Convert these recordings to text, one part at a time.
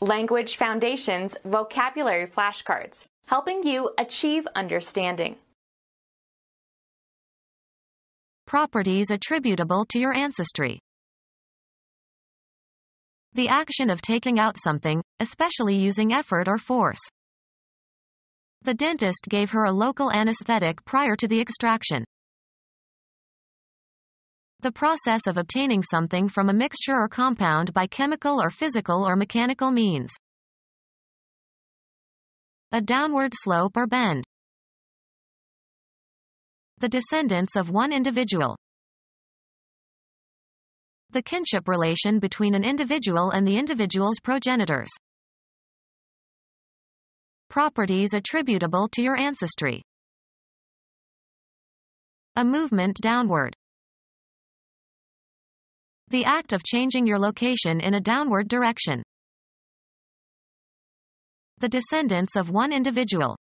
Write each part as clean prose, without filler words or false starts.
Language Foundations Vocabulary Flashcards, helping you achieve understanding. Properties attributable to your ancestry. The action of taking out something, especially using effort or force. The dentist gave her a local anesthetic prior to the extraction. The process of obtaining something from a mixture or compound by chemical or physical or mechanical means. A downward slope or bend. The descendants of one individual. The kinship relation between an individual and the individual's progenitors. Properties attributable to your ancestry. A movement downward. The act of changing your location in a downward direction. The descendants of one individual.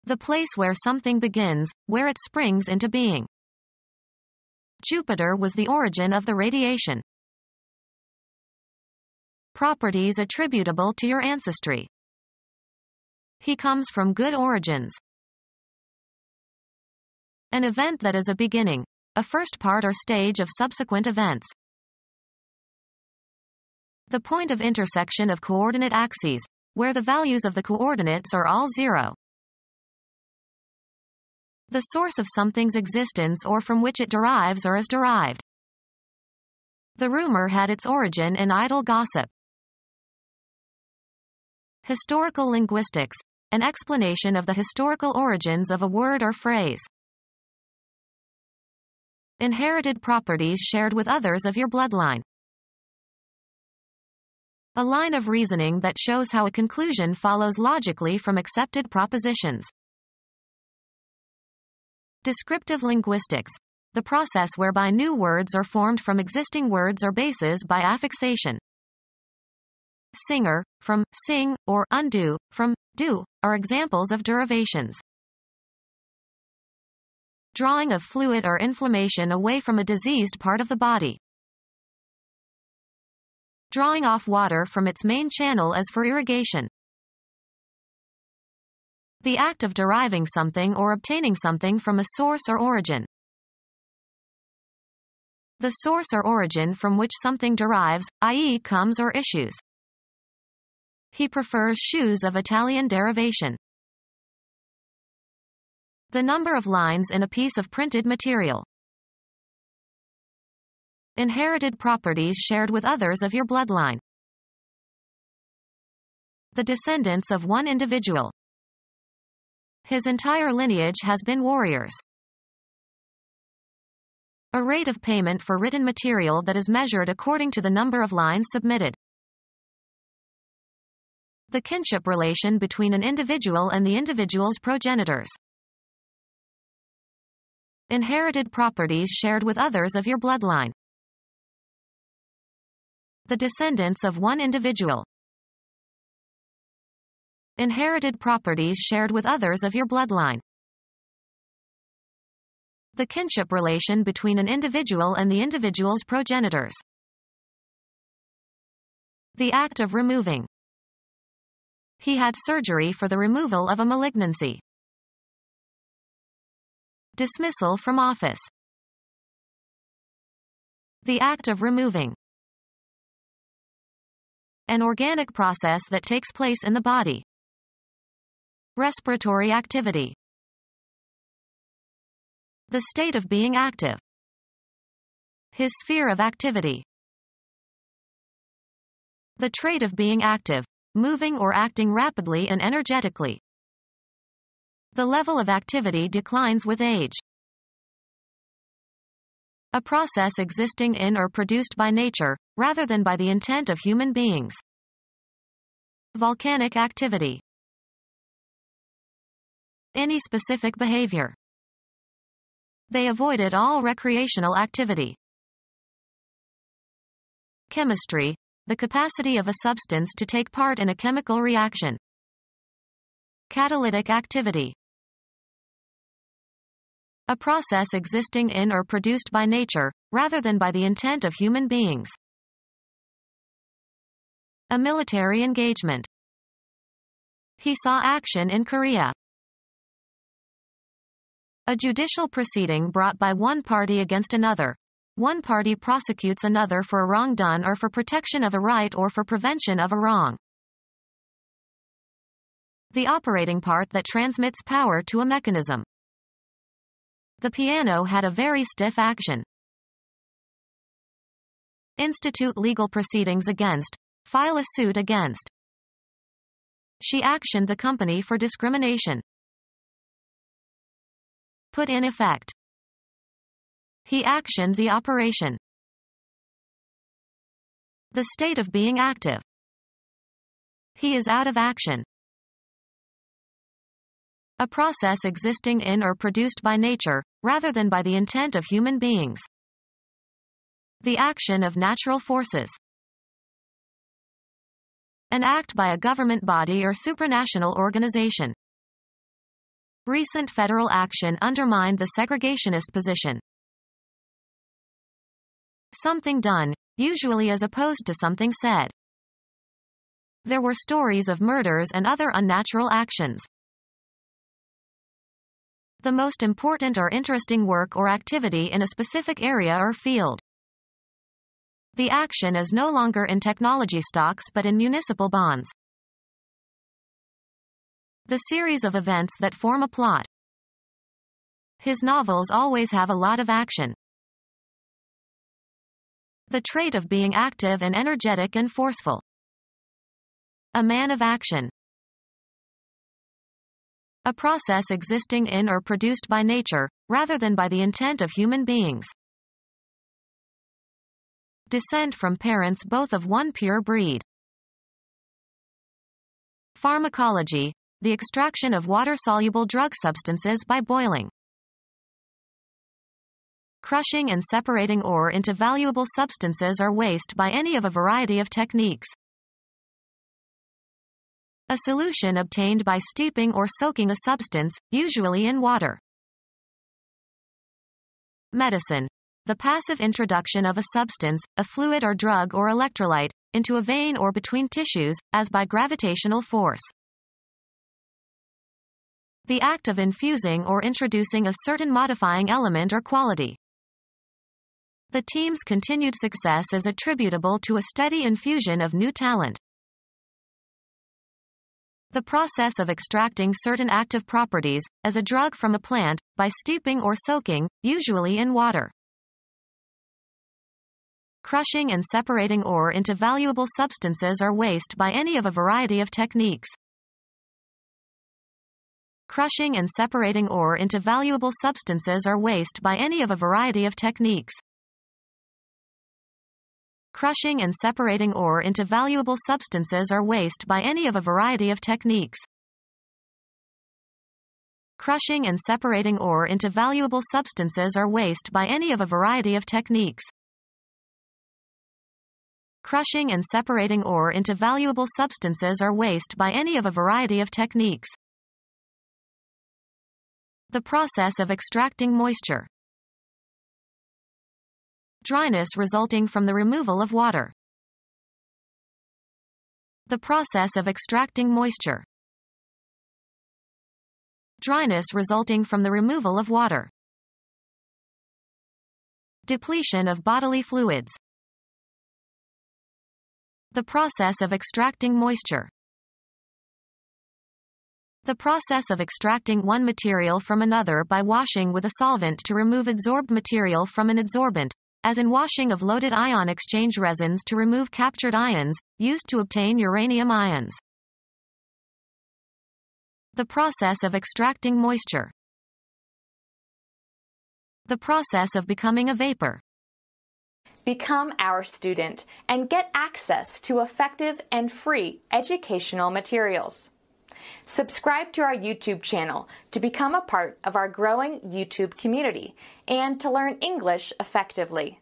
The place where something begins, where it springs into being. Jupiter was the origin of the radiation. Properties attributable to your ancestry. He comes from good origins. An event that is a beginning, a first part or stage of subsequent events. The point of intersection of coordinate axes, where the values of the coordinates are all zero. The source of something's existence or from which it derives or is derived. The rumor had its origin in idle gossip. Historical linguistics, an explanation of the historical origins of a word or phrase. Inherited properties shared with others of your bloodline. A line of reasoning that shows how a conclusion follows logically from accepted propositions. Descriptive linguistics, the process whereby new words are formed from existing words or bases by affixation. Singer, from sing, or undo, from do, are examples of derivations. Drawing of fluid or inflammation away from a diseased part of the body. Drawing off water from its main channel as for irrigation. The act of deriving something or obtaining something from a source or origin. The source or origin from which something derives, i.e., comes or issues. He prefers shoes of Italian derivation. The number of lines in a piece of printed material. Inherited properties shared with others of your bloodline. The descendants of one individual. His entire lineage has been warriors. A rate of payment for written material that is measured according to the number of lines submitted. The kinship relation between an individual and the individual's progenitors. Inherited properties shared with others of your bloodline. The descendants of one individual. Inherited properties shared with others of your bloodline. The kinship relation between an individual and the individual's progenitors. The act of removing. He had surgery for the removal of a malignancy. Dismissal from office. The act of removing. An organic process that takes place in the body. Respiratory activity. The state of being active. His sphere of activity. The trait of being active, moving or acting rapidly and energetically. The level of activity declines with age. A process existing in or produced by nature, rather than by the intent of human beings. Volcanic activity. Any specific behavior. They avoided all recreational activity. Chemistry, the capacity of a substance to take part in a chemical reaction. Catalytic activity. A process existing in or produced by nature, rather than by the intent of human beings. A military engagement. He saw action in Korea. A judicial proceeding brought by one party against another. One party prosecutes another for a wrong done or for protection of a right or for prevention of a wrong. The operating part that transmits power to a mechanism. The piano had a very stiff action. Institute legal proceedings against. File a suit against. She actioned the company for discrimination. Put in effect. He actioned the operation. The state of being active. He is out of action. A process existing in or produced by nature, rather than by the intent of human beings. The action of natural forces. An act by a government body or supranational organization. Recent federal action undermined the segregationist position. Something done, usually as opposed to something said. There were stories of murders and other unnatural actions. The most important or interesting work or activity in a specific area or field. The action is no longer in technology stocks but in municipal bonds. The series of events that form a plot. His novels always have a lot of action. The trait of being active and energetic and forceful. A man of action. A process existing in or produced by nature, rather than by the intent of human beings. Descent from parents both of one pure breed. Pharmacology, the extraction of water-soluble drug substances by boiling. Crushing and separating ore into valuable substances or waste by any of a variety of techniques. A solution obtained by steeping or soaking a substance, usually in water. Medicine. The passive introduction of a substance, a fluid or drug or electrolyte, into a vein or between tissues, as by gravitational force. The act of infusing or introducing a certain modifying element or quality. The team's continued success is attributable to a steady infusion of new talent. The process of extracting certain active properties, as a drug from a plant, by steeping or soaking, usually in water. Crushing and separating ore into valuable substances or waste by any of a variety of techniques. Crushing and separating ore into valuable substances or waste by any of a variety of techniques. Crushing and separating ore into valuable substances or waste by any of a variety of techniques. Crushing and separating ore into valuable substances or waste by any of a variety of techniques. Crushing and separating ore into valuable substances or waste by any of a variety of techniques. The process of extracting moisture. Dryness resulting from the removal of water. The process of extracting moisture. Dryness resulting from the removal of water. Depletion of bodily fluids. The process of extracting moisture. The process of extracting one material from another by washing with a solvent to remove adsorbed material from an adsorbent, as in washing of loaded ion exchange resins to remove captured ions, used to obtain uranium ions. The process of extracting moisture. The process of becoming a vapor. Become our student and get access to effective and free educational materials. Subscribe to our YouTube channel to become a part of our growing YouTube community and to learn English effectively.